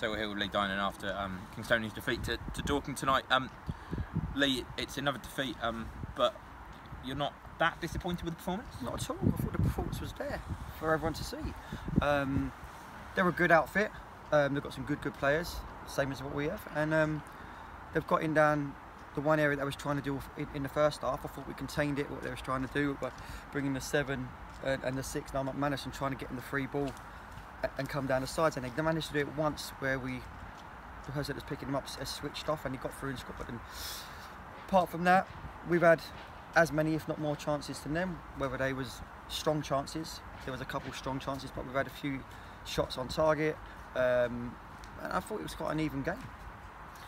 So we're here with Leigh Dynan after Kingstonian's defeat to Dorking tonight. Leigh, it's another defeat, but you're not that disappointed with the performance? Not at all. I thought the performance was there for everyone to see. They're a good outfit. They've got some good players, same as what we have, and they've got in down the one area that I was trying to do in the first half. I thought we contained it, what they was trying to do by bringing the 7 and the 6 now McManus and trying to get in the free ball and come down the sides, and they managed to do it once where the person that was picking him up has switched off and he got through and scored. And apart from that, we've had as many, if not more, chances than them, whether they was strong chances. There was a couple strong chances, but we've had a few shots on target, and I thought it was quite an even game.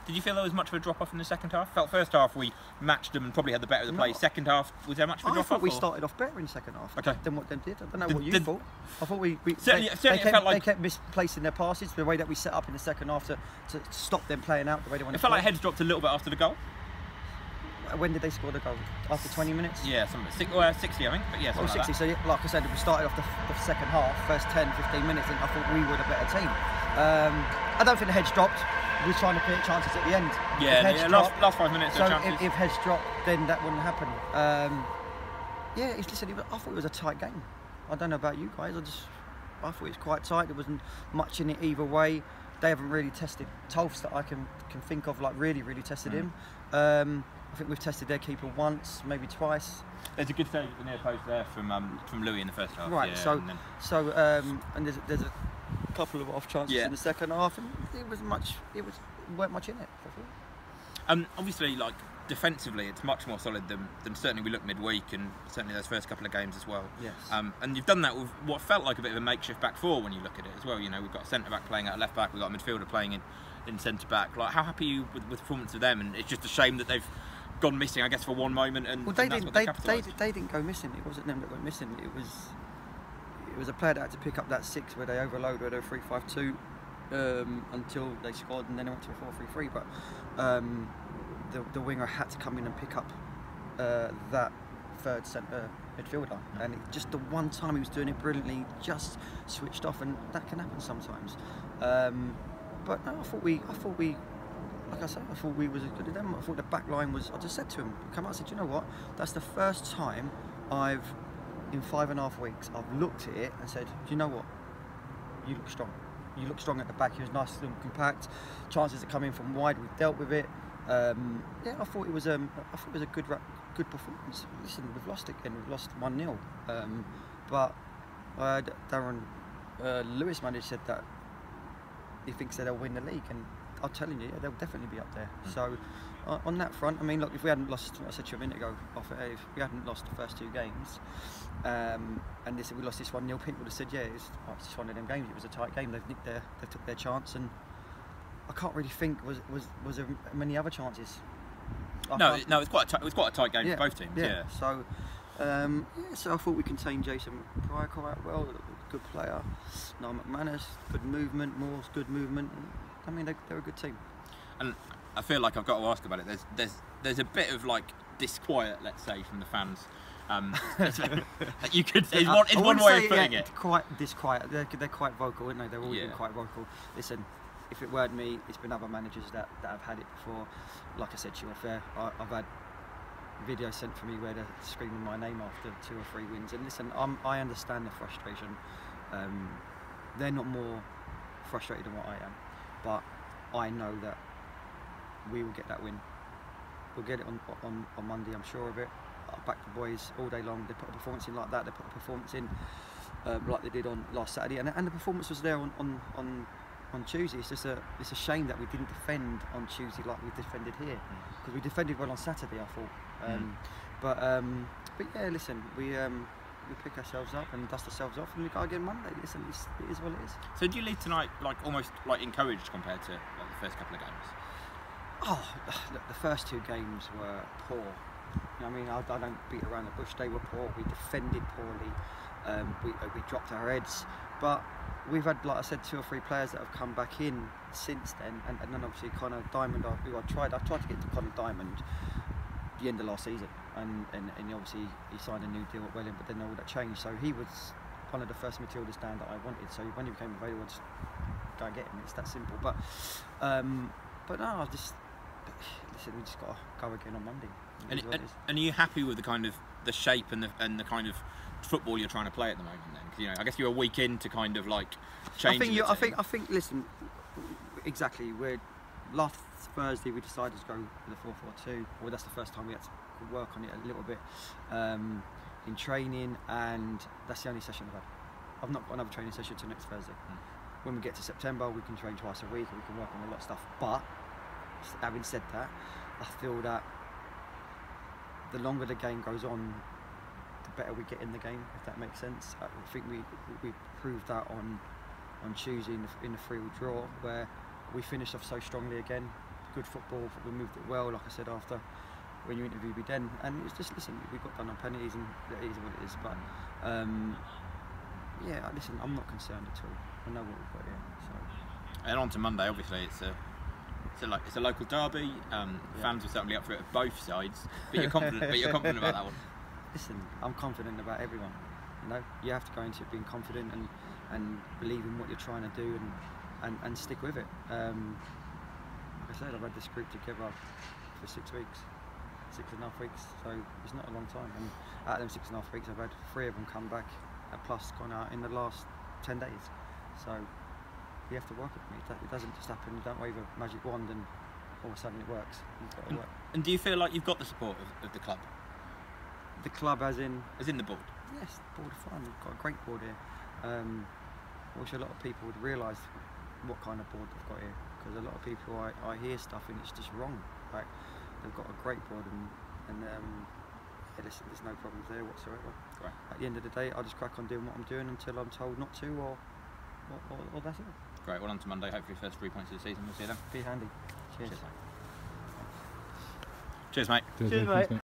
Did you feel there was much of a drop-off in the second half? Felt first half we matched them and probably had the better of the play. Second half, was there much of a drop-off? I thought we started off better in the second half than what they did. I don't know what you thought. I thought they kept misplacing their passes, the way that we set up in the second half to stop them playing out the way they wanted to play. It felt like heads dropped a little bit after the goal. When did they score the goal? After 20 minutes? Yeah, 60 I think, but yeah, 60. Like that. So like I said, we started off the second half, first 10, 15 minutes, and I thought we were the better team. I don't think the heads dropped. We were trying to create chances at the end. Yeah, last 5 minutes. So if heads dropped, then that wouldn't happen. Listen, I thought it was a tight game. I don't know about you guys. I thought it was quite tight. There wasn't much in it either way. They haven't really tested Tolfs that I can think of, like really tested him. I think we've tested their keeper once, maybe twice. There's a good save at the near post there from Louis in the first half. Right. Yeah, and there's a couple of off chances in the second half, and weren't much in it. Obviously, like defensively, it's much more solid than certainly we looked midweek, and certainly those first couple of games as well. Yes. And you've done that with what felt like a bit of a makeshift back four when you look at it as well. You know, we've got a centre back playing out left back, we've got a midfielder playing in centre back. Like, how happy are you with the performance of them? And it's just a shame that they've gone missing, I guess, for one moment. And well, they didn't go missing. It wasn't them that went missing. It was a player that had to pick up that 6 where they overloaded, where they were 3-5-2 until they scored, and then they went to a 4-3-3. But the winger had to come in and pick up that third centre midfielder, and just the one time he was doing it brilliantly, just switched off, and that can happen sometimes. But no, I thought we, like I said, I thought we was as good as them. I thought the back line was. I just said to him, come out and said, you know what? That's the first time in 5.5 weeks, I've looked at it and said, do you know what? You look strong. You look strong at the back. He was nice and compact. Chances that come in from wide, we dealt with it. I thought it was a good performance. Listen, we've lost again. We've lost 1-0. But Darren Lewis manager said that he thinks that they'll win the league, and I'm telling you, they'll definitely be up there. So on that front, I mean, look, if we hadn't lost, I said to you a minute ago, if we hadn't lost the first 2 games, and we lost this 1-0, people would have said, yeah, it's just one of them games. It was a tight game. They took their chance, and I can't really think was there many other chances. No, it was quite a tight game for both teams. Yeah. So I thought we contained Jason Pryor quite well. Good player. Noel McManus, good movement. Moore's good movement. I mean, they're a good team. And I feel like I've got to ask about it. There's a bit of like disquiet, let's say, from the fans. You could. It's one way of putting it. Quite disquiet. They're quite vocal, aren't they? They're always been quite vocal. Listen, if it weren't me, it's been other managers that have had it before. Like I said to you off air, I've had videos sent for me where they're screaming my name after 2 or 3 wins. And listen, I understand the frustration. They're not more frustrated than what I am, but I know that we will get that win. We'll get it on Monday, I'm sure of it. I'll back the boys all day long. They put a performance in like that. They put a performance in like they did on last Saturday, and the performance was there on Tuesday. It's a shame that we didn't defend on Tuesday like we defended here, because we defended well on Saturday, I thought. But yeah, listen, we pick ourselves up and dust ourselves off, and we go again Monday. Listen, it is what it is. So do you leave tonight like almost like encouraged compared to like the first couple of games? Oh, look, the first 2 games were poor. You know what I mean? I don't beat around the bush. They were poor. We defended poorly. We dropped our heads. But we've had, like I said, 2 or 3 players that have come back in since then, and then obviously Connor Diamond, who I tried to get to Connor Diamond the end of last season, and obviously he signed a new deal at Welling, but then all that changed. So he was one of the first midfielders down that I wanted. So when he became available, I just go and get him. It's that simple. But no, I just listen. We just got to go again on Monday. And are you happy with the kind of the shape and the kind of football you're trying to play at the moment? Then, because, you know, I guess you're a week in to kind of like change. I think. Listen, exactly. Last Thursday we decided to go with the 4-4-2. Well, that's the first time we had to work on it a little bit in training, and that's the only session I've had. I've not got another training session till next Thursday. When we get to September, we can train twice a week and we can work on a lot of stuff. But having said that, I feel that the longer the game goes on, the better we get in the game, if that makes sense. I think we proved that on Tuesday in the 3-3 draw, where we finished off so strongly again. Good football, we moved it well, like I said after when you interviewed me then, and it's just, listen, we got done on penalties and it is what it is. But yeah, listen, I'm not concerned at all. I know what we've got here. So. And on to Monday, obviously it's a local derby. Fans are certainly up for it at both sides. But you're confident. About that one. Listen, I'm confident about everyone. You know, you have to go into it being confident and believe in what you're trying to do and stick with it. Like I said, I've had this group together for 6 weeks, 6.5 weeks. So it's not a long time. And out of them 6.5 weeks, I've had 3 of them come back, plus gone out in the last 10 days. So you have to work with me. It doesn't just happen. You don't wave a magic wand and all of a sudden it works. You've got to work. And do you feel like you've got the support of the club? The club, as in the board? Yes, the board are fine. We've got a great board here. I wish a lot of people would realise what kind of board they've got here, because a lot of people I hear stuff and it's just wrong. Like, they've got a great board and listen, there's no problems there whatsoever. Great. At the end of the day, I'll just crack on doing what I'm doing until I'm told not to, or that's it. Great. Well, on to Monday. Hopefully, first 3 points of the season. We'll see you then. Be handy. Cheers. Cheers, mate. Cheers, mate.